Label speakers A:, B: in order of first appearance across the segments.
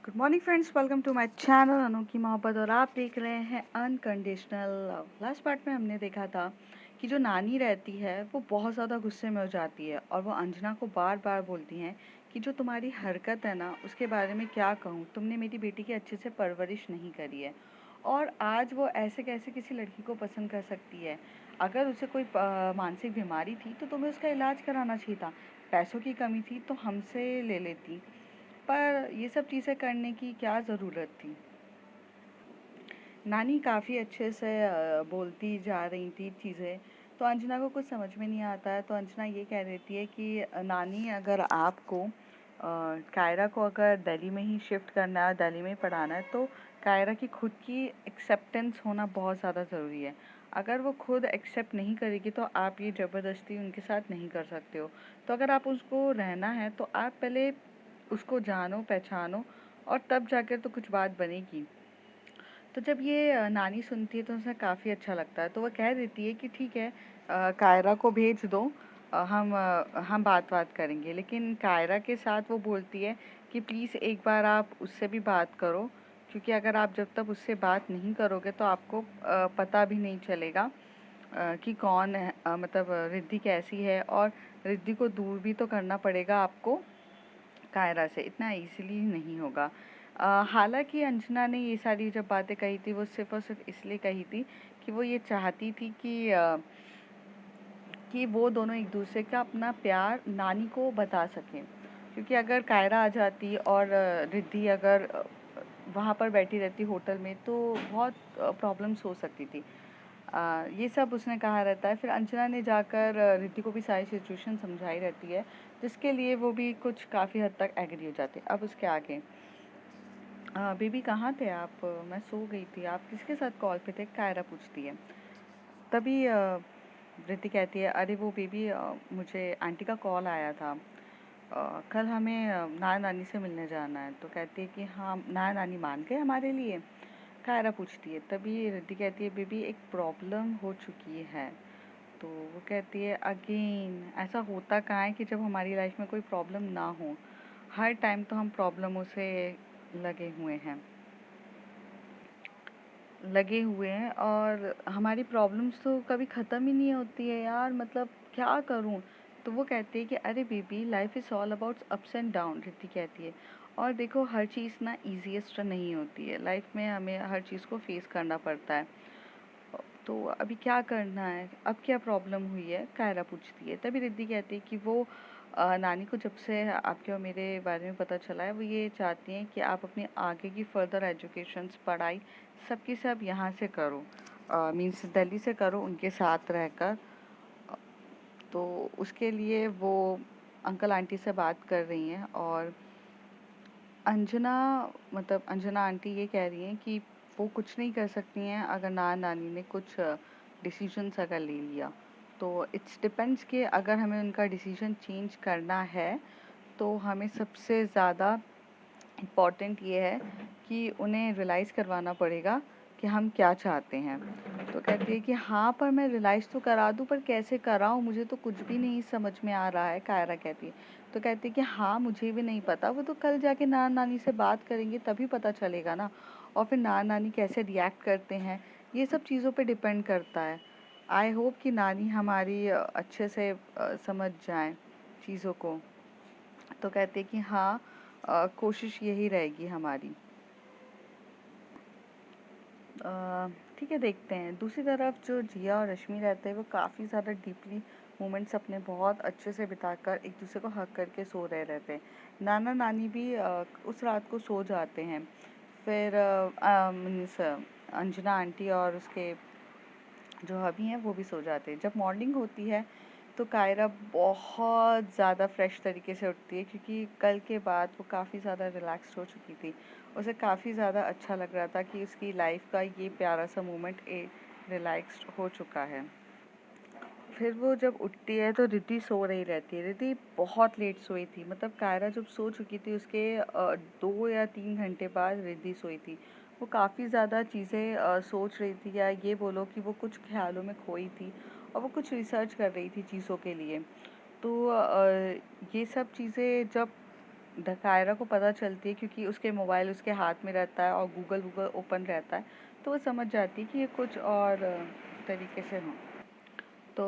A: Good morning friends, welcome to my channel Anu की मोहब्बत। और आप देख रहे हैं अनकंडीशनल लव। लास्ट पार्ट में हमने देखा था कि जो नानी रहती है वो बहुत ज़्यादा गुस्से में हो जाती है और वो अंजना को बार बार बोलती हैं कि जो तुम्हारी हरकत है ना उसके बारे में क्या कहूँ, तुमने मेरी बेटी की अच्छे से परवरिश नहीं करी है और आज वो ऐसे कैसे किसी लड़की को पसंद कर सकती है। अगर उसे कोई मानसिक बीमारी थी तो तुम्हें उसका इलाज कराना चाहिए था। पैसों की कमी थी तो हमसे ले लेती, पर ये सब चीज़ें करने की क्या ज़रूरत थी। नानी काफ़ी अच्छे से बोलती जा रही थी चीज़ें, तो अंजना को कुछ समझ में नहीं आता है। तो अंजना ये कह देती है कि नानी, अगर आपको कायरा को अगर दिल्ली में ही शिफ्ट करना है, दिल्ली में ही पढ़ाना है, तो कायरा की खुद की एक्सेप्टेंस होना बहुत ज़्यादा ज़रूरी है। अगर वो खुद एक्सेप्ट नहीं करेगी तो आप ये ज़बरदस्ती उनके साथ नहीं कर सकते हो। तो अगर आप उसको रहना है तो आप पहले उसको जानो पहचानो और तब जाकर तो कुछ बात बनेगी। तो जब ये नानी सुनती है तो उसे काफ़ी अच्छा लगता है, तो वो कह देती है कि ठीक है, कायरा को भेज दो, हम बात करेंगे। लेकिन कायरा के साथ वो बोलती है कि प्लीज़ एक बार आप उससे भी बात करो, क्योंकि अगर आप जब तक उससे बात नहीं करोगे तो आपको पता भी नहीं चलेगा कि कौन है, मतलब रिद्धि कैसी है, और रिद्धि को दूर भी तो करना पड़ेगा आपको कायरा से, इतना ईज़िली नहीं होगा। हालाँकि अंजना ने ये सारी जब बातें कही थी वो सिर्फ़ और सिर्फ़ इसलिए कही थी कि वो ये चाहती थी कि वो दोनों एक-दूसरे का अपना प्यार नानी को बता सकें। क्योंकि अगर कायरा आ जाती और रिद्धि अगर वहाँ पर बैठी रहती होटल में तो बहुत प्रॉब्लम्स हो सकती थी। ये सब उसने कहा रहता है। फिर अंजना ने जाकर रिद्धि को भी सारी सिचुएशन समझाई रहती है, जिसके लिए वो भी कुछ काफ़ी हद तक एग्री हो जाते हैं। अब उसके आगे, बेबी कहाँ थे आप? मैं सो गई थी। आप किसके साथ कॉल पे थे? कायरा पूछती है। तभी रिद्धि कहती है, अरे वो बेबी, मुझे आंटी का कॉल आया था। कल हमें नाना नानी से मिलने जाना है। तो कहती है कि हाँ, नाना नानी मान गए हमारे लिए? कायरा पूछती है। तभी रिद्धि कहती है, बेबी एक प्रॉब्लम हो चुकी है। तो वो कहती है, अगेन ऐसा होता कहाँ है कि जब हमारी लाइफ में कोई प्रॉब्लम ना हो। हर टाइम तो हम प्रॉब्लमों से लगे हुए हैं लगे हुए हैं और हमारी प्रॉब्लम्स तो कभी ख़त्म ही नहीं होती है यार, मतलब क्या करूँ। तो वो कहती है कि अरे baby, life is all about ups and down. Riddhi कहती है, और देखो हर चीज़ ना ईजीएस्ट नहीं होती है लाइफ में, हमें हर चीज़ को फेस करना पड़ता है। तो अभी क्या करना है, अब क्या प्रॉब्लम हुई है? कायरा पूछती है। तभी रिद्धि कहती है कि वो नानी को जब से आपके और मेरे बारे में पता चला है, वो ये चाहती हैं कि आप अपनी आगे की फर्दर एजुकेशंस, पढ़ाई सब की सब यहाँ से करो, मीन्स दिल्ली से करो उनके साथ रहकर। अ, तो उसके लिए वो अंकल आंटी से बात कर रही हैं और अंजना, मतलब अंजना आंटी ये कह रही हैं कि वो कुछ नहीं कर सकती हैं अगर नाना नानी ने कुछ डिसीजंस अगर ले लिया। तो इट्स डिपेंड्स कि अगर हमें उनका डिसीजन चेंज करना है तो हमें सबसे ज़्यादा इम्पॉर्टेंट ये है कि उन्हें रियलाइज़ करवाना पड़ेगा कि हम क्या चाहते हैं। तो कहती है कि हाँ, पर मैं रियलाइज़ तो करा दूँ, पर कैसे कराऊँ, मुझे तो कुछ भी नहीं समझ में आ रहा है, कायरा कहती है। तो कहती है कि हाँ, मुझे भी नहीं पता, वो तो कल जाके नाना नानी से बात करेंगे तभी पता चलेगा ना, और फिर नाना नानी कैसे रिएक्ट करते हैं ये सब चीज़ों पे डिपेंड करता है। आई होप कि नानी हमारी अच्छे से समझ जाएं चीज़ों को। तो कहते हैं कि हाँ, कोशिश यही रहेगी हमारी। ठीक है, देखते हैं। दूसरी तरफ जो जिया और रश्मि रहते हैं वो काफ़ी ज़्यादा डीपली मोमेंट्स अपने बहुत अच्छे से बिताकर एक दूसरे को हग करके सो रहे रहते हैं। नाना नानी भी उस रात को सो जाते हैं। फिर मीन्स अंजना आंटी और उसके जो हबी हैं वो भी सो जाते हैं। जब मॉर्निंग होती है तो कायरा बहुत ज़्यादा फ्रेश तरीके से उठती है, क्योंकि कल के बाद वो काफ़ी ज़्यादा रिलैक्स्ड हो चुकी थी। उसे काफ़ी ज़्यादा अच्छा लग रहा था कि उसकी लाइफ का ये प्यारा सा मोमेंट रिलैक्स्ड हो चुका है। फिर वो जब उठती है तो रिद्धि सो रही रहती है। रिद्धि बहुत लेट सोई थी, मतलब कायरा जब सो चुकी थी उसके 2 या 3 घंटे बाद रिद्धि सोई थी। वो काफ़ी ज़्यादा चीज़ें सोच रही थी, या ये बोलो कि वो कुछ ख़्यालों में खोई थी और वो कुछ रिसर्च कर रही थी चीज़ों के लिए। तो ये सब चीज़ें जब कायरा को पता चलती है क्योंकि उसके मोबाइल उसके हाथ में रहता है और गूगल वूगल ओपन रहता है, तो वो समझ जाती है कि ये कुछ और तरीके से हो। तो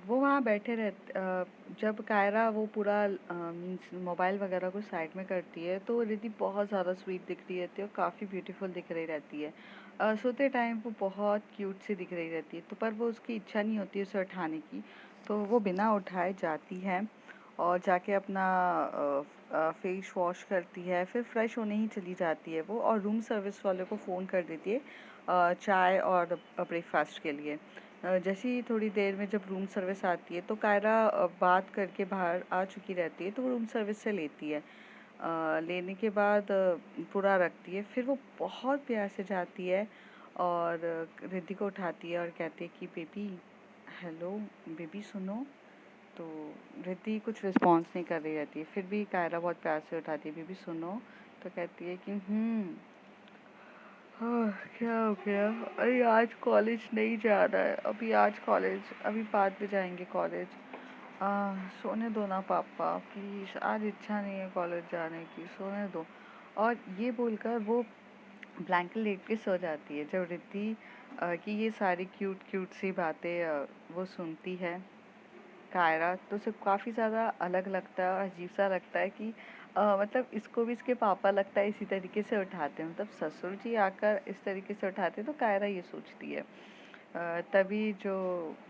A: वो वहाँ बैठे जब कायरा वो पूरा मीन्स मोबाइल वगैरह को साइड में करती है, तो रिद्धि बहुत ज़्यादा स्वीट दिख रही रहती है और काफ़ी ब्यूटीफुल दिख रही रहती है। सोते टाइम वो बहुत क्यूट सी दिख रही रहती है, तो पर वो उसकी इच्छा नहीं होती है उसे उठाने की, तो वो बिना उठाए जाती है और जाके अपना फेस वॉश करती है, फिर फ्रेश होने ही चली जाती है वो, और रूम सर्विस वाले को फ़ोन कर देती है चाय और ब्रेकफास्ट के लिए। जैसे ही थोड़ी देर में जब रूम सर्विस आती है, तो कायरा बात करके बाहर आ चुकी रहती है, तो वो रूम सर्विस से लेती है। लेने के बाद पूरा रखती है, फिर वो बहुत प्यार से जाती है और रिद्धि को उठाती है और कहती है कि बेबी, हेलो बेबी सुनो। तो रिद्धि कुछ रिस्पॉन्स नहीं कर रही रहती है, फिर भी कायरा बहुत प्यार से उठाती है, बेबी सुनो। तो कहती है कि हाँ, क्या हो गया? अरे आज कॉलेज नहीं जाना है, अभी आज कॉलेज, अभी बाद में जाएंगे कॉलेज। सोने दो ना पापा प्लीज़, आज इच्छा नहीं है कॉलेज जाने की, सोने दो। और ये बोलकर वो ब्लैंकेट लेट के सो जाती है। जब रिद्धि की ये सारी क्यूट क्यूट सी बातें वो सुनती है कायरा, तो उसे काफ़ी ज़्यादा अलग लगता है और अजीब सा लगता है कि मतलब इसको भी इसके पापा लगता है इसी तरीके से उठाते हैं, मतलब ससुर जी आकर इस तरीके से उठाते हैं, तो कायरा ये सोचती है। तभी जो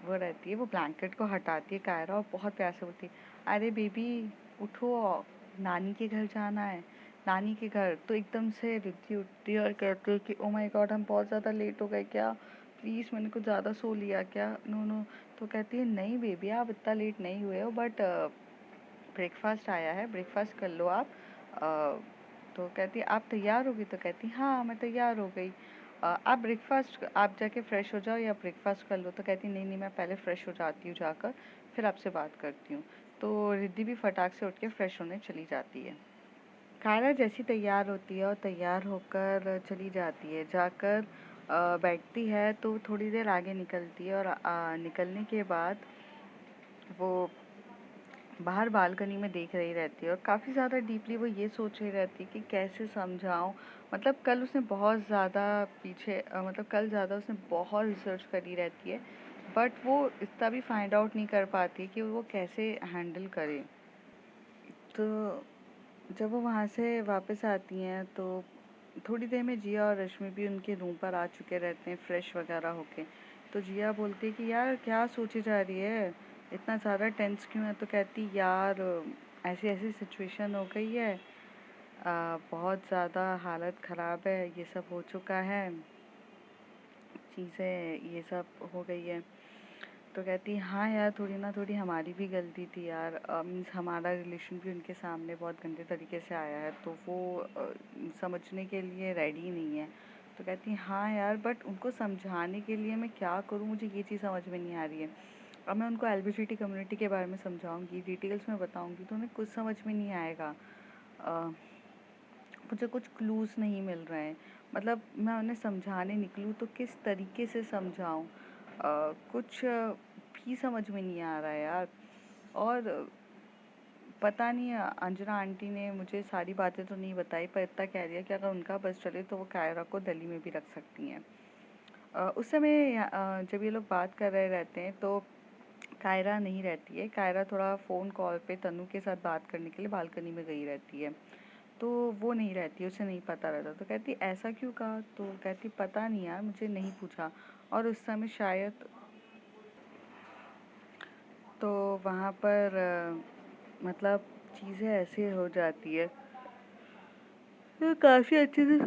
A: वो रहती है वो ब्लैंकेट को हटाती है कायरा और बहुत प्यार से बोलती है, अरे बेबी उठो, नानी के घर जाना है, नानी के घर। तो एकदम से रिद्धि उठती है और कहती है कि ओ माय गॉड, हम बहुत ज़्यादा लेट हो गए क्या? प्लीज़ मैंने कुछ ज़्यादा सो लिया क्या? No no. तो कहती है नहीं बेबी, आप इतना लेट नहीं हुए हो, बट ब्रेकफास्ट आया है, ब्रेकफास्ट कर लो आप। तो कहती है आप तैयार हो गई? तो कहती है हाँ मैं तैयार हो गई। आप ब्रेकफास्ट, आप जाके फ्रेश हो जाओ या ब्रेकफास्ट कर लो। तो कहती नहीं नहीं, मैं पहले फ्रेश हो जाती हूँ जाकर, फिर आपसे बात करती हूँ। तो रिद्धि भी फटाक से उठ के फ्रेश होने चली जाती है। कायरा जैसी तैयार होती है और तैयार होकर चली जाती है, जाकर बैठती है, तो थोड़ी देर आगे निकलती है और निकलने के बाद वो बाहर बालकनी में देख रही रहती है और काफ़ी ज़्यादा डीपली वो ये सोच रही रहती है कि कैसे समझाऊँ। मतलब कल उसने बहुत ज़्यादा मतलब कल ज़्यादा उसने बहुत रिसर्च करी रहती है, बट वो इतना भी फाइंड आउट नहीं कर पाती कि वो कैसे हैंडल करे। तो जब वो वहाँ से वापस आती हैं, तो थोड़ी देर में जिया और रश्मि भी उनके रूम पर आ चुके रहते हैं फ्रेश वगैरह होके। तो जिया बोलती है कि यार क्या सोची जा रही है, इतना ज़्यादा टेंस क्यों है? तो कहती यार ऐसी ऐसी सिचुएशन हो गई है, बहुत ज़्यादा हालत ख़राब है, ये सब हो चुका है, चीज़ें ये सब हो गई है। तो कहती हाँ यार, थोड़ी ना थोड़ी हमारी भी गलती थी यार, मीन्स हमारा रिलेशन भी उनके सामने बहुत गंदे तरीके से आया है, तो वो समझने के लिए रेडी नहीं है। तो कहती हाँ यार, बट उनको समझाने के लिए मैं क्या करूँ, मुझे ये चीज़ समझ में नहीं आ रही है। अब मैं उनको एलजीबीटी कम्युनिटी के बारे में समझाऊंगी, डिटेल्स में बताऊंगी, तो उन्हें कुछ समझ में नहीं आएगा। अ, मुझे कुछ क्लूज़ नहीं मिल रहे हैं। मतलब मैं उन्हें समझाने निकलूँ तो किस तरीके से समझाऊँ? कुछ भी समझ में नहीं आ रहा है यार। और पता नहीं, अंजना आंटी ने मुझे सारी बातें तो नहीं बताई, पर इतना कह दिया कि अगर उनका बस चले तो वो कायरा को दिल्ली में भी रख सकती हैं। उस समय जब ये लोग बात कर रहे रहते हैं, तो कायरा नहीं रहती है। कायरा थोड़ा फ़ोन कॉल पे तनु के साथ बात करने के लिए बालकनी में गई रहती है। तो वो नहीं रहती, उसे नहीं पता रहता। तो कहती ऐसा क्यों कहा? तो कहती पता नहीं यार, मुझे नहीं पूछा। और उस समय शायद तो वहाँ पर मतलब चीज़ें ऐसे हो जाती है, तो काफ़ी अच्छे से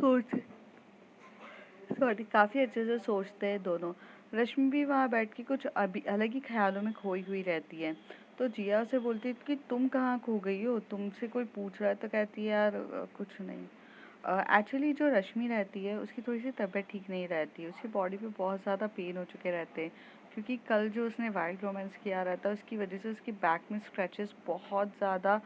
A: काफ़ी अच्छे से सोचते हैं दोनों। रश्मि भी वहाँ बैठ के कुछ अभी अलग ही ख्यालों में खोई हुई रहती है। तो जिया उसे बोलती है कि तुम कहाँ खो गई हो, तुमसे कोई पूछ रहा है? तो कहती है यार कुछ नहीं। एक्चुअली जो रश्मि रहती है उसकी थोड़ी सी तबीयत ठीक नहीं रहती है, उसकी बॉडी पे बहुत ज़्यादा पेन हो चुके रहते हैं, क्योंकि कल जो उसने वाइल्ड रोमांस किया रहता है उसकी वजह से उसकी बैक में स्क्रैचेस बहुत ज़्यादा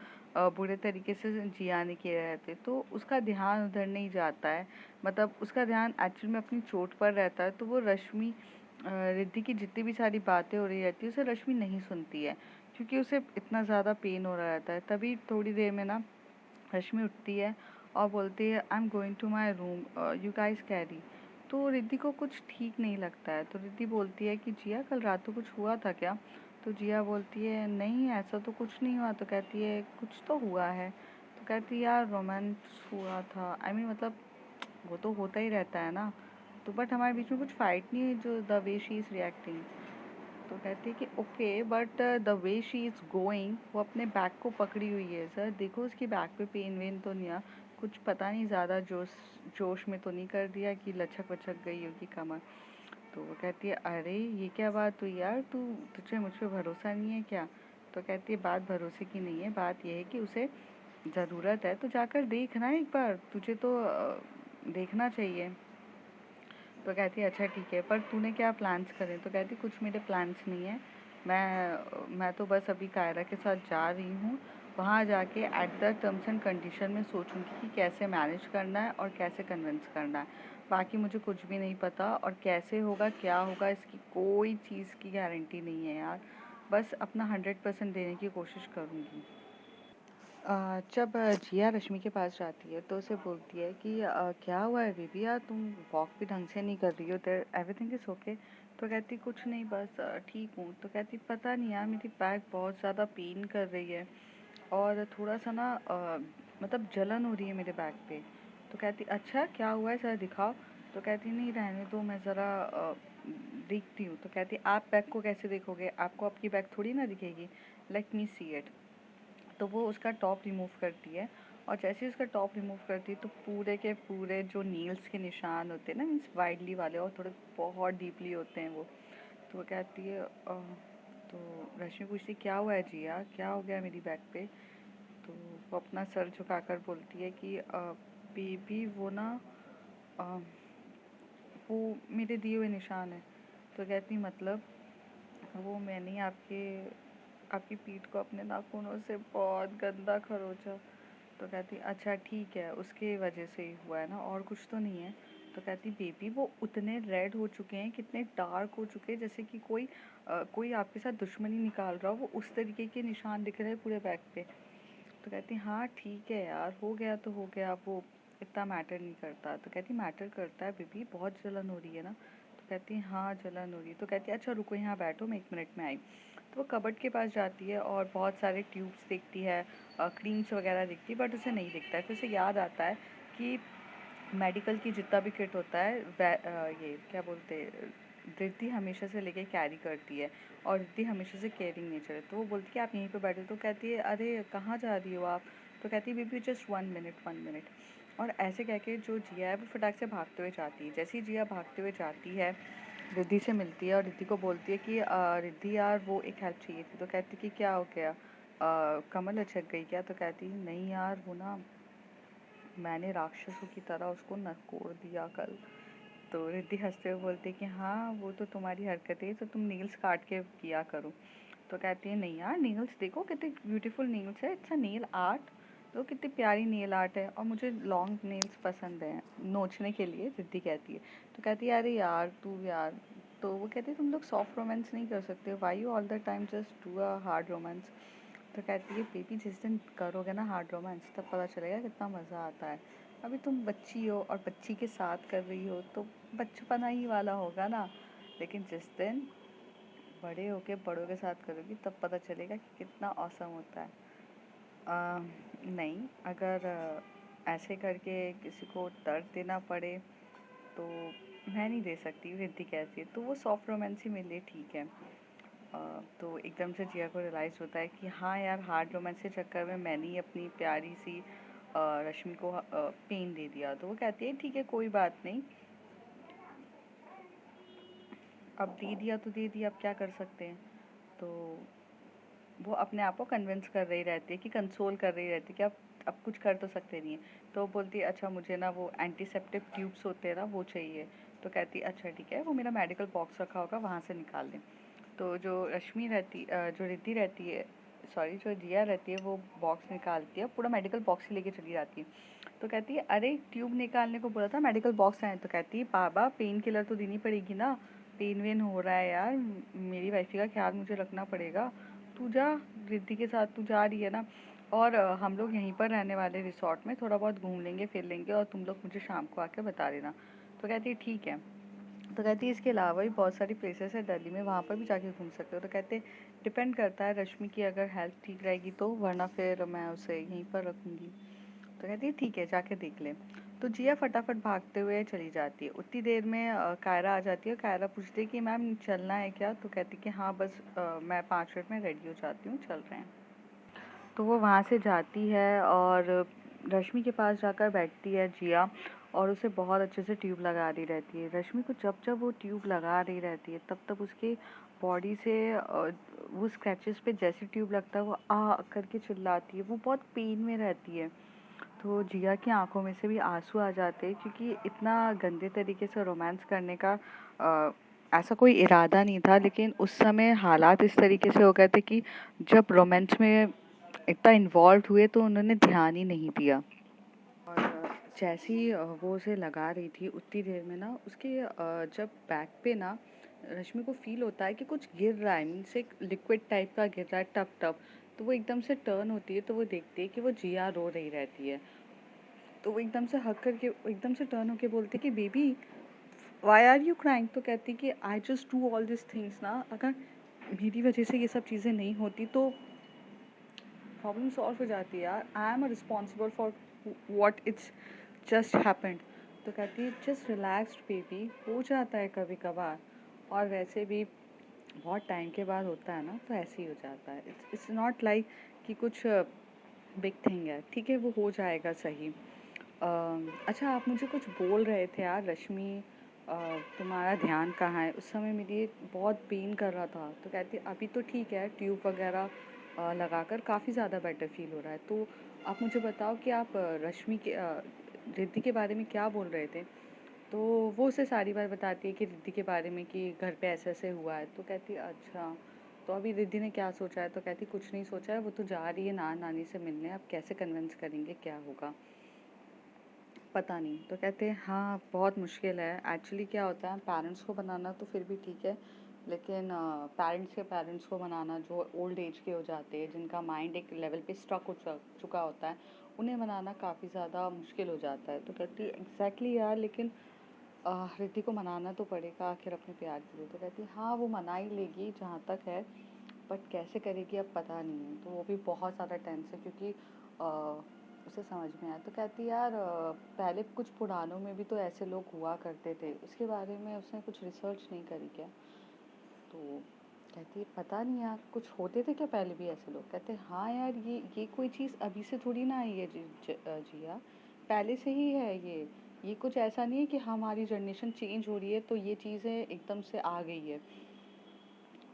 A: बुरे तरीके से जिया ने किए रहते, तो उसका ध्यान उधर नहीं जाता है। मतलब उसका ध्यान एक्चुअल में अपनी चोट पर रहता है, तो वो रश्मि रिद्धि की जितनी भी सारी बातें हो रही रहती है उसे रश्मि नहीं सुनती है, क्योंकि उसे इतना ज़्यादा पेन हो रहा रहता है। तभी थोड़ी देर में ना रश्मि उठती है और बोलती है I am going to my room, you guys carry. तो रिद्धि को कुछ ठीक नहीं लगता है, तो रिद्धि बोलती है कि जिया कल रात को कुछ हुआ था क्या? तो जिया बोलती है नहीं ऐसा तो कुछ नहीं हुआ। तो कहती है कुछ तो हुआ है। तो कहती है यार रोमांस हुआ था, आई मीन मतलब वो तो होता ही रहता है ना। तो बट हमारे बीच में कुछ फाइट नहीं है जो the way she is reacting. तो कहती है कि okay but the way she is going, वो अपने बैग को पकड़ी हुई है सर, देखो उसकी बैग पे पेन वेन तो नहीं है, कुछ पता नहीं ज़्यादा जोश जोश में तो नहीं कर दिया कि लचक वचक गई होगी कमर। तो वो कहती है अरे ये क्या बात हुई यार, तुझे मुझ पे भरोसा नहीं है क्या? तो कहती है बात भरोसे की नहीं है, बात यह है कि उसे ज़रूरत है तो जाकर देखना एक बार, तुझे तो देखना चाहिए। तो कहती है अच्छा ठीक है पर तूने क्या प्लान्स करे? तो कहती कुछ मेरे प्लान्स नहीं है, मैं तो बस अभी कायरा के साथ जा रही हूँ, वहाँ जाके at the terms and condition में सोचूंगी कि कैसे मैनेज करना है और कैसे कन्विंस करना है। बाकी मुझे कुछ भी नहीं पता और कैसे होगा क्या होगा इसकी कोई चीज़ की गारंटी नहीं है यार, बस अपना 100% देने की कोशिश करूँगी। जब जिया रश्मि के पास जाती है तो उसे बोलती है कि क्या हुआ है बेबी यार, तुम वॉक भी ढंग से नहीं कर रही हो, देयर एवरीथिंग इज़ ओके? तो कहती कुछ नहीं बस ठीक हूँ। तो कहती पता नहीं यार मेरी बैक बहुत ज़्यादा पेन कर रही है और थोड़ा सा ना मतलब जलन हो रही है मेरे बैक पे। तो कहती अच्छा क्या हुआ है ज़रा दिखाओ। तो कहती नहीं रहने दो मैं ज़रा देखती हूँ। तो कहती आप बैक को कैसे देखोगे, आपको आपकी बैक थोड़ी ना दिखेगी, लेट मी सी इट। तो वो उसका टॉप रिमूव करती है और जैसे ही उसका टॉप रिमूव करती है तो पूरे के पूरे जो नील्स के निशान होते हैं ना, मीन्स वाइडली वाले और थोड़े बहुत डीपली होते हैं वो। तो वो कहती है तो रश्मि पूछती क्या हुआ है जिया, क्या हो गया मेरी बैक पे? तो वो अपना सर झुकाकर बोलती है कि बेबी वो ना अ, वो मेरे दिए हुए निशान है। तो कहती मतलब वो मैंने आपकी पीठ को अपने नाखूनों से बहुत गंदा खरोचा। तो कहती अच्छा ठीक है उसके वजह से ही हुआ है ना, और कुछ तो नहीं है? तो कहती बेबी वो उतने रेड हो चुके हैं, कितने डार्क हो चुके हैं, जैसे कि कोई आपके साथ दुश्मनी निकाल रहा हो, वो उस तरीके के निशान दिख रहे हैं पूरे बैक पे। तो कहती हाँ ठीक है यार हो गया तो हो गया, वो इतना मैटर नहीं करता। तो कहती मैटर करता है बेबी, बहुत जलन हो रही है ना? तो कहती हाँ जलन हो रही है। तो कहती अच्छा रुको यहाँ बैठो मैं 1 मिनट में आई। तो वो कबर्ड के पास जाती है और बहुत सारे ट्यूब्स देखती है, क्रीम्स वगैरह देखती है, बट उसे नहीं दिखता है। फिर उसे याद आता है कि मेडिकल की जितना भी किट होता है ये क्या बोलते हैं, रिद्धि हमेशा से लेके कैरी करती है और रिद्धि हमेशा से केयरिंग नेचर है। तो वो बोलती है आप यहीं पे बैठो। तो कहती है अरे कहाँ जा रही हो आप? तो कहती है बेबी जस्ट 1 मिनट 1 मिनट। और ऐसे कह के जो जिया है वो फटाक से भागते हुए जाती है। जैसे ही जिया भागते हुए जाती है रिद्धि से मिलती है और रिद्धि को बोलती है कि रिद्धि यार वो एक हेल्प चाहिए थी। तो कहती कि क्या हो गया, कमर लचक गई क्या? तो कहती नहीं यार वो ना मैंने राक्षसों की तरह उसको नकोड़ दिया कल। तो रिद्धि हंसते हुए बोलती कि हाँ वो तो तुम्हारी हरकत है, तो तुम नील्स काट के किया करो। तो कहती है नहीं यार नील्स देखो कितने ब्यूटीफुल नील्स है, इट्स अ नेल आर्ट। तो कितनी प्यारी नेल आर्ट है और मुझे लॉन्ग नेल्स पसंद हैं नोचने के लिए, रिद्धि कहती है। तो कहती है अरे यार तू यार। तो वो कहती है तुम लोग सॉफ्ट रोमांस नहीं कर सकते, why you all the time just do a hard romance? तो कहती है बेबी जिस दिन करोगे ना हार्ड रोमांस तब पता चलेगा कितना मज़ा आता है, अभी तुम बच्ची हो और बच्ची के साथ कर रही हो तो बचपना ही वाला होगा ना, लेकिन जिस दिन बड़े होके बड़ों के साथ करोगी तब पता चलेगा कि कितना औसम होता है। नहीं अगर ऐसे करके किसी को दर्द देना पड़े तो मैं नहीं दे सकती, रिद्धि कहती है। तो वो सॉफ्ट रोमांस ही मेरे लिए ठीक है। तो एकदम से जिया को रियलाइज़ होता है कि हाँ यार हार्ड रोमांस के चक्कर में मैंने ही अपनी प्यारी सी रश्मि को पेन दे दिया। तो वो कहती है ठीक है कोई बात नहीं, अब दे दिया तो दे दिया, अब क्या कर सकते हैं। तो वो अपने आप को कन्विंस कर रही रहती है कि कंसोल कर रही रहती है कि अब कुछ कर तो सकते नहीं है। तो वो बोलती है अच्छा मुझे ना वो एंटीसेप्टिक ट्यूब्स होते हैं ना वो चाहिए। तो कहती है अच्छा ठीक है वो मेरा मेडिकल बॉक्स रखा होगा वहाँ से निकाल लें। तो जो रिद्धि रहती है, सॉरी जो जिया रहती है, वो बॉक्स निकालती है, पूरा मेडिकल बॉक्स ही लेके चली जाती है। तो कहती है अरे ट्यूब निकालने को बोला था मेडिकल बॉक्स है। तो कहती है बाबा पेन किलर तो देनी पड़ेगी ना, पेन वेन हो रहा है यार, मेरी वाइफी का ख्याल मुझे रखना पड़ेगा। तू जा, रिद्धि के साथ तू जा रही है ना। और हम लोग यहीं पर रहने वाले रिसॉर्ट में थोड़ा बहुत घूम लेंगे फिर लेंगे और तुम लोग मुझे शाम को आके बता देना। तो कहती है ठीक है। तो कहती है इसके अलावा भी बहुत सारी प्लेसेस है दिल्ली में, वहाँ पर भी जाके घूम सकते हो। तो कहते डिपेंड करता है रश्मि की अगर हेल्थ ठीक रहेगी तो, वरना फिर मैं उसे यहीं पर रखूँगी। तो कहती है ठीक है जाके देख ले। तो जिया फटाफट भागते हुए चली जाती है। उतनी देर में कायरा आ जाती है। कायरा पूछती है कि मैम चलना है क्या? तो कहती है कि हाँ बस मैं 5 मिनट में रेडी हो जाती हूँ, चल रहे हैं। तो वो वहाँ से जाती है और रश्मि के पास जाकर बैठती है जिया, और उसे बहुत अच्छे से ट्यूब लगा रही रहती है। रश्मि को जब जब वो ट्यूब लगा रही रहती है तब तब उसके बॉडी से वो स्क्रैचेस पे जैसे ट्यूब लगता है वो आ करके चिल्लाती है, वो बहुत पेन में रहती है। तो जिया की आंखों में से भी आंसू आ जाते हैं, क्योंकि इतना गंदे तरीके से रोमांस करने का ऐसा कोई इरादा नहीं था, लेकिन उस समय हालात इस तरीके से हो गए थे कि जब रोमांस में इतना इन्वॉल्व हुए तो उन्होंने ध्यान ही नहीं दिया। और जैसे ही वो उसे लगा रही थी उतनी देर में ना उसके जब बैक पे ना रश्मि को फील होता है कि कुछ गिर रहा है, मीन्स एक लिक्विड टाइप का गिर रहा है, टप टप। तो वो एकदम से टर्न होती है तो वो देखती है कि वो जिया रो रही रहती है। तो वो एकदम से हक करके एकदम से टर्न होके बोलती है कि baby why are you crying? तो कहती कि I just do all this things ना, अगर मेरी वजह से ये सब चीज़ें नहीं होती तो प्रॉब्लम सॉल्व हो जाती है यार। I am responsible for what it's just happened. तो कहती है जस्ट रिलैक्स्ड बेबी, हो जाता है कभी कभार, और वैसे भी बहुत टाइम के बाद होता है ना तो ऐसे ही हो जाता है। इट्स नॉट लाइक कि कुछ बिग थिंग है, ठीक है वो हो जाएगा सही। अच्छा आप मुझे कुछ बोल रहे थे यार रश्मि, तुम्हारा ध्यान कहाँ है? उस समय मेरी बहुत पेन कर रहा था। तो कहती अभी तो ठीक है, ट्यूब वगैरह लगाकर काफ़ी ज़्यादा बेटर फील हो रहा है। तो आप मुझे बताओ कि आप रश्मि के रिद्धि के बारे में क्या बोल रहे थे? तो वो उसे सारी बात बताती है कि रिद्धि के बारे में कि घर पे ऐसे ऐसे हुआ है। तो कहती है अच्छा, तो अभी रिद्धि ने क्या सोचा है? तो कहती कुछ नहीं सोचा है, वो तो जा रही है नानी से मिलने, अब कैसे कन्विंस करेंगे, क्या होगा पता नहीं। तो कहते हैं हाँ बहुत मुश्किल है एक्चुअली। क्या होता है पेरेंट्स को बनाना तो फिर भी ठीक है, लेकिन पेरेंट्स के पेरेंट्स को बनाना जो ओल्ड एज के हो जाते हैं, जिनका माइंड एक लेवल पे स्टक हो चुका होता है, उन्हें मनाना काफ़ी ज़्यादा मुश्किल हो जाता है। तो कहती है एग्जैक्टली यार, लेकिन रिद्धि को मनाना तो पड़ेगा आखिर अपने प्यार के लिए। तो कहती है हाँ वो मना ही लेगी जहाँ तक है, बट कैसे करेगी अब पता नहीं है। तो वो भी बहुत ज़्यादा टेंस है, क्योंकि उसे समझ में आया। तो कहती यार पहले कुछ पुरानों में भी तो ऐसे लोग हुआ करते थे, उसके बारे में उसने कुछ रिसर्च नहीं करी क्या? तो कहती है पता नहीं यार, कुछ होते थे क्या पहले भी ऐसे लोग? कहते हाँ यार ये कोई चीज़ अभी से थोड़ी ना आई है जिया, पहले से ही है ये कुछ ऐसा नहीं है कि हमारी जनरेशन चेंज हो रही है तो ये चीज़ें एकदम से आ गई है।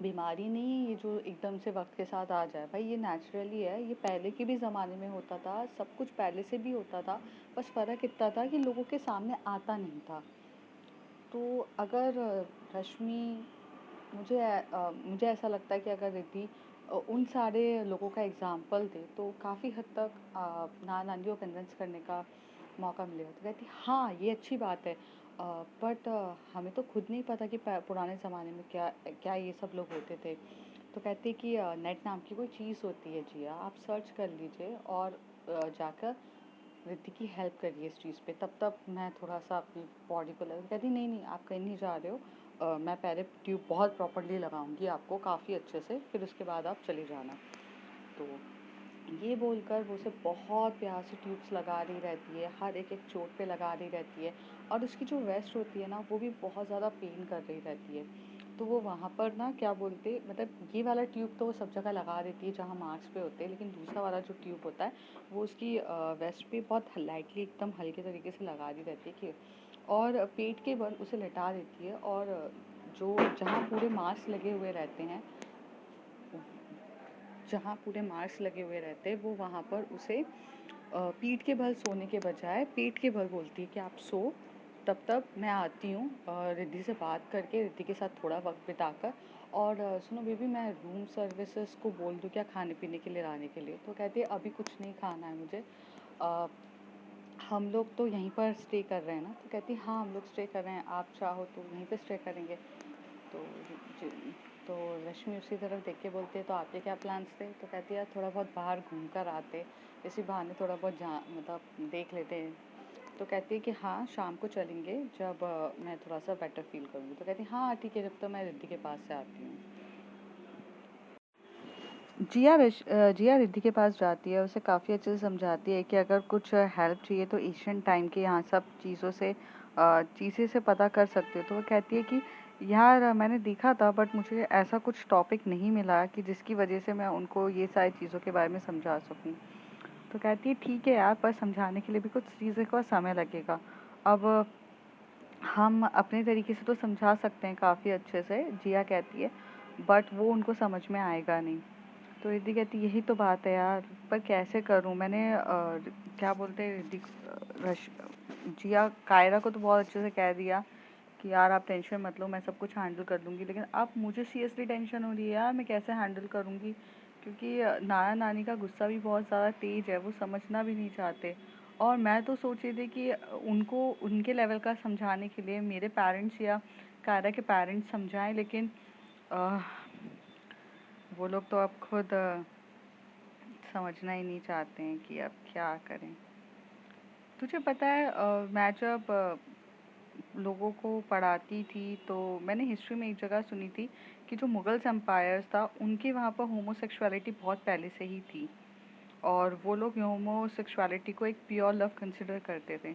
A: बीमारी नहीं है ये जो एकदम से वक्त के साथ आ जाए, भाई ये नेचुरली है, ये पहले के भी ज़माने में होता था, सब कुछ पहले से भी होता था। बस फ़र्क इतना था कि लोगों के सामने आता नहीं था। तो अगर रश्मि, मुझे ऐसा लगता है कि अगर रिद्धि उन सारे लोगों का एग्जाम्पल दे तो काफ़ी हद तक नानी को कन्विंस करने का मौका मिलेगा। तो कहती हाँ ये अच्छी बात है, बट हमें तो खुद नहीं पता कि पुराने ज़माने में क्या क्या ये सब लोग होते थे। तो कहती कि नेट नाम की कोई चीज़ होती है जिया, आप सर्च कर लीजिए और जाकर रिद्धि की हेल्प करिए इस चीज़ पे। तब तक मैं थोड़ा सा अपनी बॉडी को लगा। कहती नहीं नहीं आप कहीं नहीं जा रहे हो, मैं पहले ट्यूब बहुत प्रॉपरली लगाऊंगी आपको काफ़ी अच्छे से, फिर उसके बाद आप चले जाना। तो ये बोलकर वो उसे बहुत प्यार से ट्यूब्स लगा रही रहती है, हर एक एक चोट पे लगा रही रहती है, और उसकी जो वेस्ट होती है ना वो भी बहुत ज़्यादा पेन कर रही रहती है। तो वो वहाँ पर ना क्या बोलते, मतलब ये वाला ट्यूब तो वो सब जगह लगा देती है जहाँ मार्क्स पे होते हैं, लेकिन दूसरा वाला जो ट्यूब होता है वो उसकी वेस्ट पे बहुत लाइटली एकदम हल्के तरीके से लगा दी रहती है कि, और पेट के बल उसे लेटा देती है, और जो जहाँ पूरे मार्क्स लगे हुए रहते हैं, जहाँ पूरे मार्क्स लगे हुए रहते हैं वो वहाँ पर उसे पीठ के बल सोने के बजाय पेट के बल बोलती है कि आप सो, तब तक मैं आती हूँ रिद्धि से बात करके, रिद्धि के साथ थोड़ा वक्त बिताकर, और सुनो बेबी मैं रूम सर्विसेज को बोल दूँ क्या खाने पीने के लिए लाने के लिए? तो कहती है अभी कुछ नहीं खाना है मुझे, अ, हम लोग तो यहीं पर स्टे कर रहे हैं ना। तो कहती हाँ हम लोग स्टे कर रहे हैं, आप चाहो तो यहीं पर स्टे करेंगे। तो तो रश्मि उसी तरफ देख के बोलती है तो आपके क्या प्लान्स थे? तो कहती है थोड़ा बहुत बाहर घूम कर आते, इसी बहाने थोड़ा बहुत मतलब देख लेते हैं। तो कहती है कि हाँ शाम को चलेंगे जब मैं थोड़ा सा बेटर फील करूँगी। तो कहती है हाँ ठीक है, जब तो मैं रिद्धि के पास से आती हूँ। जिया रिद्धि के पास जाती है, उसे काफ़ी अच्छे से समझाती है कि अगर कुछ हेल्प चाहिए तो एशियन टाइम के यहाँ सब चीज़ें से पता कर सकते हो। तो वो कहती है कि यार मैंने देखा था बट मुझे ऐसा कुछ टॉपिक नहीं मिला कि जिसकी वजह से मैं उनको ये सारी चीज़ों के बारे में समझा सकूँ। तो कहती है ठीक है यार, पर समझाने के लिए भी कुछ चीज़ें का समय लगेगा। अब हम अपने तरीके से तो समझा सकते हैं काफ़ी अच्छे से, जिया कहती है, बट वो उनको समझ में आएगा नहीं। तो रिद्धि कहती यही तो बात है यार, पर कैसे करूँ? मैंने क्या बोलते हैं जिया कायरा को तो बहुत अच्छे से कह दिया कि यार आप टेंशन मत लो, मैं सब कुछ हैंडल कर लूँगी, लेकिन अब मुझे सीरियसली टेंशन हो रही है यार, मैं कैसे हैंडल करूँगी? क्योंकि नाना नानी का गुस्सा भी बहुत ज़्यादा तेज़ है, वो समझना भी नहीं चाहते। और मैं तो सोच रही थी कि उनको उनके लेवल का समझाने के लिए मेरे पेरेंट्स या कायरा के पेरेंट्स समझाएं, लेकिन अ, वो लोग तो अब खुद समझना ही नहीं चाहते हैं कि अब क्या करें। तुझे पता है मैं जब लोगों को पढ़ाती थी तो मैंने हिस्ट्री में एक जगह सुनी थी कि जो मुगल्स एम्पायर्स था उनके वहाँ पर होमोसेक्सुअलिटी बहुत पहले से ही थी, और वो लोग होमोसेक्सुअलिटी को एक प्योर लव कंसिडर करते थे।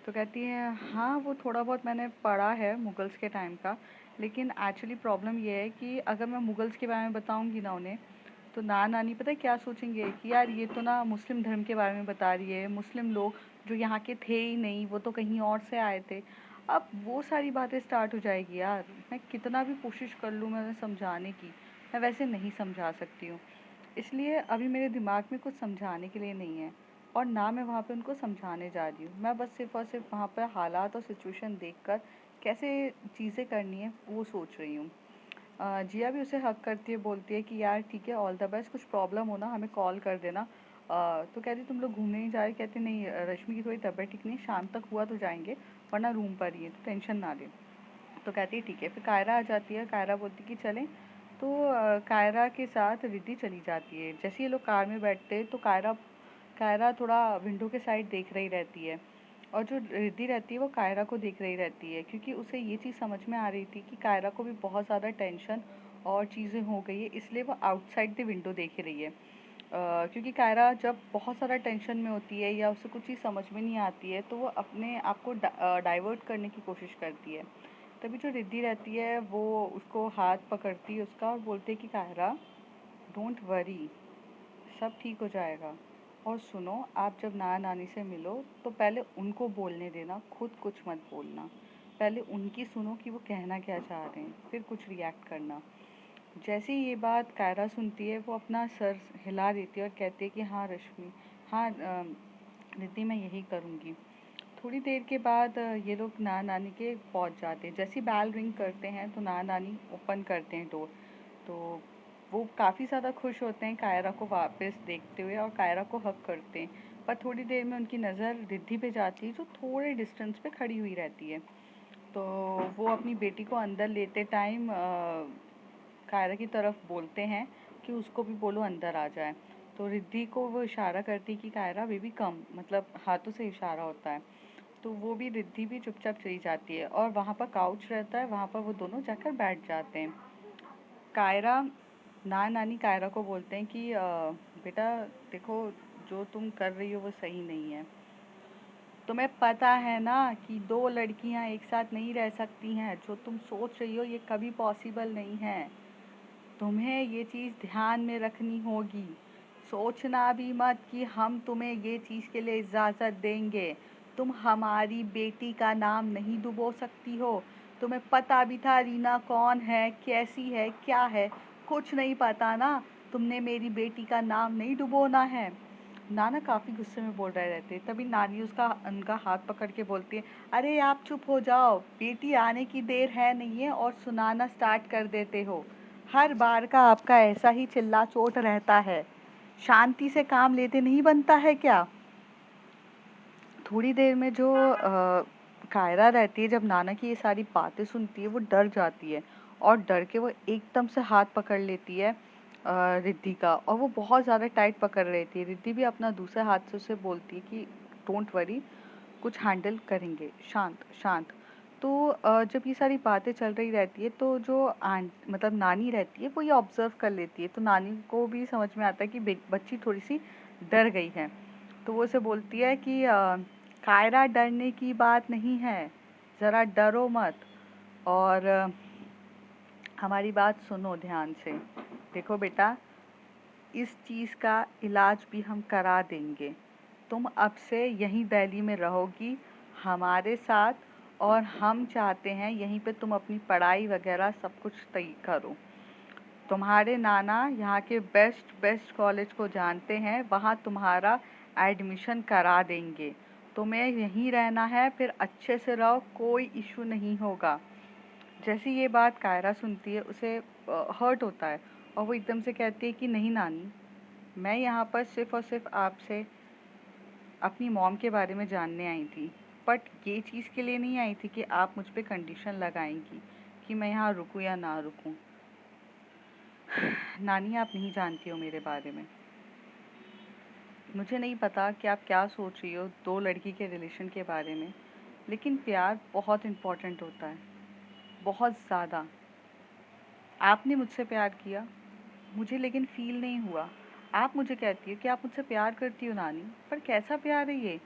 A: तो कहती है हाँ वो थोड़ा बहुत मैंने पढ़ा है मुगल्स के टाइम का, लेकिन एक्चुअली प्रॉब्लम ये है कि अगर मैं मुगल्स के बारे में बताऊंगी ना उन्हें, तो नाना नानी पता है क्या सोचेंगे कि यार ये तो ना मुस्लिम धर्म के बारे में बता रही है, मुस्लिम लोग जो यहाँ के थे ही नहीं, वो तो कहीं और से आए थे। अब वो सारी बातें स्टार्ट हो जाएगी यार, मैं कितना भी कोशिश कर लूँ मैं उन्हें समझाने की, मैं वैसे नहीं समझा सकती हूँ। इसलिए अभी मेरे दिमाग में कुछ समझाने के लिए नहीं है, और ना मैं वहाँ पे उनको समझाने जा रही हूँ। मैं बस सिर्फ़ और सिर्फ वहाँ पर हालात और सिचुएशन देखकर कैसे चीज़ें करनी है वो सोच रही हूँ। जिया भी उसे हक करती है, बोलती है कि यार ठीक है, ऑल द बेस्ट, कुछ प्रॉब्लम हो ना हमें कॉल कर देना। तो कहती तुम लोग घूमने नहीं जा रहे? कहते नहीं, रश्मि की थोड़ी तबीयत ठीक नहीं है, शाम तक हुआ तो जाएंगे, वरना रूम पर ही है, तो टेंशन ना ले। तो कहती है ठीक है। फिर कायरा आ जाती है, कायरा बोलती कि चलें। तो कायरा के साथ रिद्धि चली जाती है। जैसे ये लोग कार में बैठते हैं तो कायरा कायरा थोड़ा विंडो के साइड देख रही रहती है, और जो रिद्धि रहती है वो कायरा को देख रही रहती है, क्योंकि उसे ये चीज़ समझ में आ रही थी कि कायरा को भी बहुत ज़्यादा टेंशन और चीज़ें हो गई है, इसलिए वो आउटसाइड द विंडो देख रही है। क्योंकि कायरा जब बहुत ज़्यादा टेंशन में होती है या उसे कुछ चीज़ समझ में नहीं आती है तो वो अपने आप को डाइवर्ट करने की कोशिश करती है। तभी जो रिद्धि रहती है वो उसको हाथ पकड़ती है उसका और बोलती है कि कायरा, डोंट वरी, सब ठीक हो जाएगा। और सुनो, आप जब नाना नानी से मिलो तो पहले उनको बोलने देना, खुद कुछ मत बोलना। पहले उनकी सुनो कि वो कहना क्या चाह रहे हैं, फिर कुछ रिएक्ट करना। जैसे ही ये बात कायरा सुनती है वो अपना सर हिला देती है और कहती है कि हाँ रश्मि, हाँ रिद्धि, मैं यही करूँगी। थोड़ी देर के बाद ये लोग नाना नानी के पहुंच जाते हैं। जैसे ही बेल रिंग करते हैं तो नाना नानी ओपन करते हैं डोर। तो वो काफ़ी ज़्यादा खुश होते हैं कायरा को वापस देखते हुए और कायरा को हग करते हैं। पर थोड़ी देर में उनकी नज़र रिद्धि पे जाती है जो थोड़े डिस्टेंस पे खड़ी हुई रहती है। तो वो अपनी बेटी को अंदर लेते टाइम कायरा की तरफ बोलते हैं कि उसको भी बोलो अंदर आ जाए। तो रिद्धि को वो इशारा करती कि कायरा बेबी कम, मतलब हाथों से इशारा होता है। तो वो भी रिद्धि भी चुपचाप चली जाती है और वहाँ पर काउच रहता है, वहाँ पर वो दोनों जाकर बैठ जाते हैं। कायरा नाना नानी कायरा को बोलते हैं कि बेटा देखो, जो तुम कर रही हो वो सही नहीं है। तुम्हें पता है ना कि दो लड़कियां एक साथ नहीं रह सकती हैं, जो तुम सोच रही हो ये कभी पॉसिबल नहीं है। तुम्हें ये चीज़ ध्यान में रखनी होगी। सोचना भी मत कि हम तुम्हें ये चीज़ के लिए इजाज़त देंगे। तुम हमारी बेटी का नाम नहीं डुबो सकती हो। तुम्हें पता भी था रीना कौन है, कैसी है, क्या है? कुछ नहीं पता ना। तुमने मेरी बेटी का नाम नहीं डुबोना है। नाना काफ़ी गुस्से में बोल रहे रहते, तभी नानी उनका हाथ पकड़ के बोलती है, अरे आप चुप हो जाओ, बेटी आने की देर है नहीं है और सुनाना स्टार्ट कर देते हो। हर बार का आपका ऐसा ही चिल्ला चोट रहता है। शांति से काम लेते नहीं बनता है क्या? थोड़ी देर में जो कायरा रहती है, जब नाना की ये सारी बातें सुनती है वो डर जाती है और डर के वो एकदम से हाथ पकड़ लेती है रिद्धि का, और वो बहुत ज़्यादा टाइट पकड़ रही थी। रिद्धि भी अपना दूसरे हाथ से उसे बोलती है कि डोंट वरी, कुछ हैंडल करेंगे, शांत शांत। तो जब ये सारी बातें चल रही रहती है तो जो आंट मतलब नानी रहती है वो ये ऑब्जर्व कर लेती है, तो नानी को भी समझ में आता है कि बच्ची थोड़ी सी डर गई है। तो वो उसे बोलती है कि कायरा, डरने की बात नहीं है, ज़रा डरो मत, और हमारी बात सुनो ध्यान से। देखो बेटा, इस चीज़ का इलाज भी हम करा देंगे। तुम अब से यहीं दिल्ली में रहोगी हमारे साथ, और हम चाहते हैं यहीं पे तुम अपनी पढ़ाई वगैरह सब कुछ तय करो। तुम्हारे नाना यहाँ के बेस्ट बेस्ट कॉलेज को जानते हैं, वहाँ तुम्हारा एडमिशन करा देंगे। तुम्हें यहीं रहना है, फिर अच्छे से रहो, कोई इशू नहीं होगा। जैसे ये बात कायरा सुनती है उसे हर्ट होता है, और वो एकदम से कहती है कि नहीं नानी, मैं यहाँ पर सिर्फ़ और सिर्फ आपसे अपनी मॉम के बारे में जानने आई थी, बट ये चीज़ के लिए नहीं आई थी कि आप मुझ पे कंडीशन लगाएंगी कि मैं यहाँ रुकूँ या ना रुकूँ। नानी, आप नहीं जानती हो मेरे बारे में। मुझे नहीं पता कि आप क्या सोच रही हो दो लड़की के रिलेशन के बारे में, लेकिन प्यार बहुत इम्पोर्टेंट होता है, बहुत ज़्यादा। आपने मुझसे प्यार किया, मुझे लेकिन फ़ील नहीं हुआ। आप मुझे कहती हो कि आप मुझसे प्यार करती हो नानी, पर कैसा प्यार है ये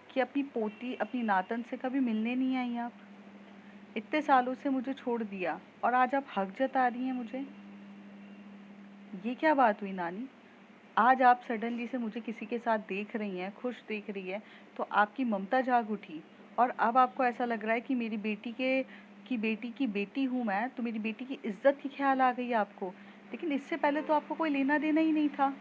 A: कि अपनी पोती, अपनी नातन से कभी मिलने नहीं आई आप? इतने सालों से मुझे छोड़ दिया और आज आप हक जता रही हैं मुझे? ये क्या बात हुई नानी? आज आप सडनली से मुझे किसी के साथ देख रही हैं, खुश देख रही हैं, तो आपकी ममता जाग उठी, और अब आपको ऐसा लग रहा है कि मेरी बेटी की बेटी हूँ मैं, तो मेरी बेटी की इज्जत की ख्याल आ गई आपको। लेकिन इससे पहले तो आपको कोई लेना देना ही नहीं था।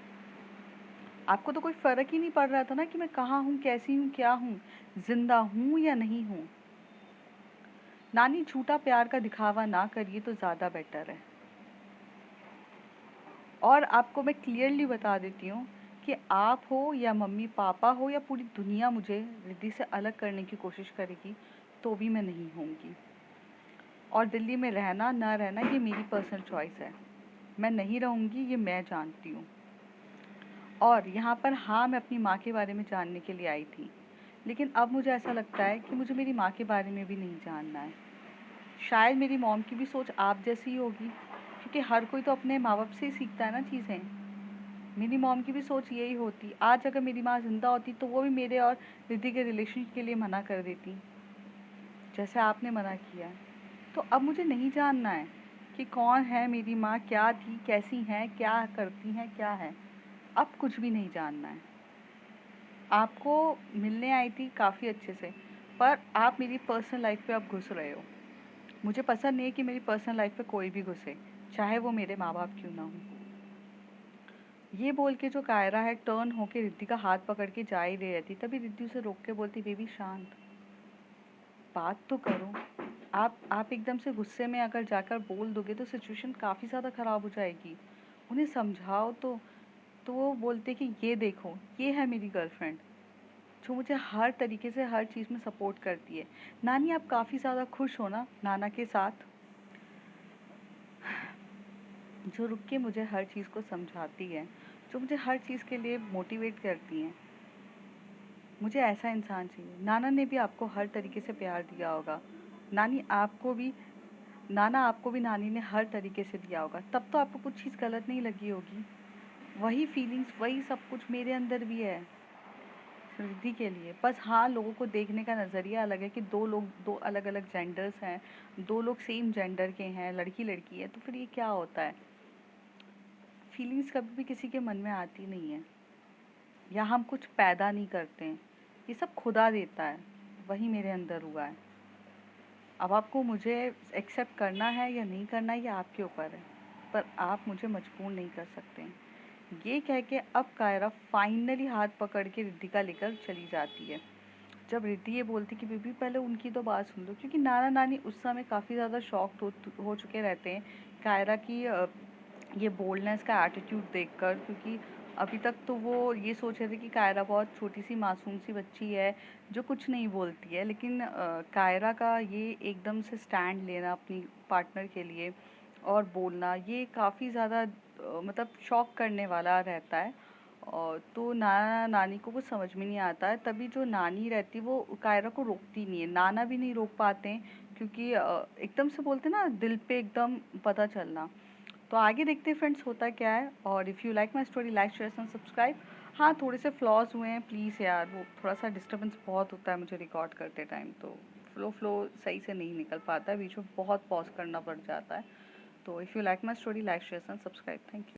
A: आपको तो कोई फ़र्क ही नहीं पड़ रहा था ना कि मैं कहाँ हूँ, कैसी हूँ, क्या हूँ, ज़िंदा हूँ या नहीं हूँ। नानी, झूठा प्यार का दिखावा ना करिए तो ज़्यादा बेटर है। और आपको मैं क्लियरली बता देती हूँ कि आप हो या मम्मी पापा हो या पूरी दुनिया मुझे रिद्धि से अलग करने की कोशिश करेगी, तो भी मैं नहीं होंगी। और दिल्ली में रहना ना रहना ये मेरी पर्सनल चॉइस है। मैं नहीं रहूँगी, ये मैं जानती हूँ। और यहाँ पर हाँ, मैं अपनी माँ के बारे में जानने के लिए आई थी, लेकिन अब मुझे ऐसा लगता है कि मुझे मेरी माँ के बारे में भी नहीं जानना है। शायद मेरी मॉम की भी सोच आप जैसी ही होगी, क्योंकि हर कोई तो अपने माँ बाप से ही सीखता है ना चीज़ें। मेरी मॉम की भी सोच यही होती। आज अगर मेरी माँ ज़िंदा होती तो वो भी मेरे और रिद्धि के रिलेशन के लिए मना कर देती, जैसे आपने मना किया है। तो अब मुझे नहीं जानना है कि कौन है मेरी माँ, क्या थी, कैसी हैं, क्या करती हैं, क्या है। अब कुछ भी नहीं जानना है। आपको मिलने आई थी काफ़ी अच्छे से, पर आप मेरी पर्सनल लाइफ पे अब घुस रहे हो। मुझे पसंद नहीं है कि मेरी पर्सनल लाइफ पे कोई भी घुसे, चाहे वो मेरे माँ बाप क्यों ना हो। ये बोल के जो कायरा है टर्न होके रिद्धि का हाथ पकड़ के जा ही रही रहती, तभी रिद्धि उसे रोक के बोलती, बेबी शांत, बात तो करो। आप एकदम से गुस्से में अगर जाकर बोल दोगे तो सिचुएशन काफ़ी ज़्यादा ख़राब हो जाएगी। उन्हें समझाओ तो वो बोलते कि ये देखो, ये है मेरी गर्लफ्रेंड जो मुझे हर तरीके से हर चीज़ में सपोर्ट करती है। नानी, आप काफ़ी ज़्यादा खुश हो ना नाना के साथ, जो रुक के मुझे हर चीज़ को समझाती है, जो मुझे हर चीज़ के लिए मोटिवेट करती हैं। मुझे ऐसा इंसान चाहिए। नाना ने भी आपको हर तरीके से प्यार दिया होगा। नानी आपको भी नाना आपको भी नानी ने हर तरीके से दिया होगा, तब तो आपको कुछ चीज़ गलत नहीं लगी होगी। वही फीलिंग्स, वही सब कुछ मेरे अंदर भी है रिद्धि के लिए। बस हाँ, लोगों को देखने का नज़रिया अलग है कि दो लोग, दो अलग अलग जेंडर्स हैं, दो लोग सेम जेंडर के हैं, लड़की लड़की है, तो फिर ये क्या होता है। फीलिंग्स कभी भी किसी के मन में आती नहीं है, या हम कुछ पैदा नहीं करते हैं, ये सब खुदा देता है। वही मेरे अंदर हुआ है। अब आपको मुझे एक्सेप्ट करना है या नहीं करना, ये आपके ऊपर है, पर आप मुझे मजबूर नहीं कर सकते हैं। ये कह के अब कायरा फाइनली हाथ पकड़ के रिद्धिका लेकर चली जाती है। जब रिद्धि ये बोलती कि बेबी पहले उनकी तो बात सुन लो, क्योंकि नाना नानी उस समय काफ़ी ज़्यादा शॉक्ड हो चुके रहते हैं कायरा की ये बोल्डनेस का एटीट्यूड देखकर, क्योंकि अभी तक तो वो ये सोच रहे थे कि कायरा बहुत छोटी-सी मासूम सी बच्ची है, जो कुछ नहीं बोलती है। लेकिन कायरा का ये एकदम से स्टैंड लेना अपनी पार्टनर के लिए और बोलना, ये काफ़ी ज़्यादा मतलब शॉक करने वाला रहता है। और तो नाना-नानी को कुछ समझ में नहीं आता है, तभी जो नानी रहती है वो कायरा को रोकती नहीं है। नाना भी नहीं रोक पाते हैं क्योंकि एकदम से बोलते हैं ना, दिल पे एकदम पता चलना। तो आगे देखते हैं फ्रेंड्स होता क्या है। और if you like my story, like share and subscribe. हाँ, थोड़े से फ्लॉज हुए हैं, प्लीज़ यार, वो थोड़ा सा डिस्टर्बेंस बहुत होता है मुझे रिकॉर्ड करते टाइम, तो फ्लो सही से नहीं निकल पाता है, बीच में बहुत पॉज करना पड़ जाता है। तो if you like my story, like share and subscribe. Thank you.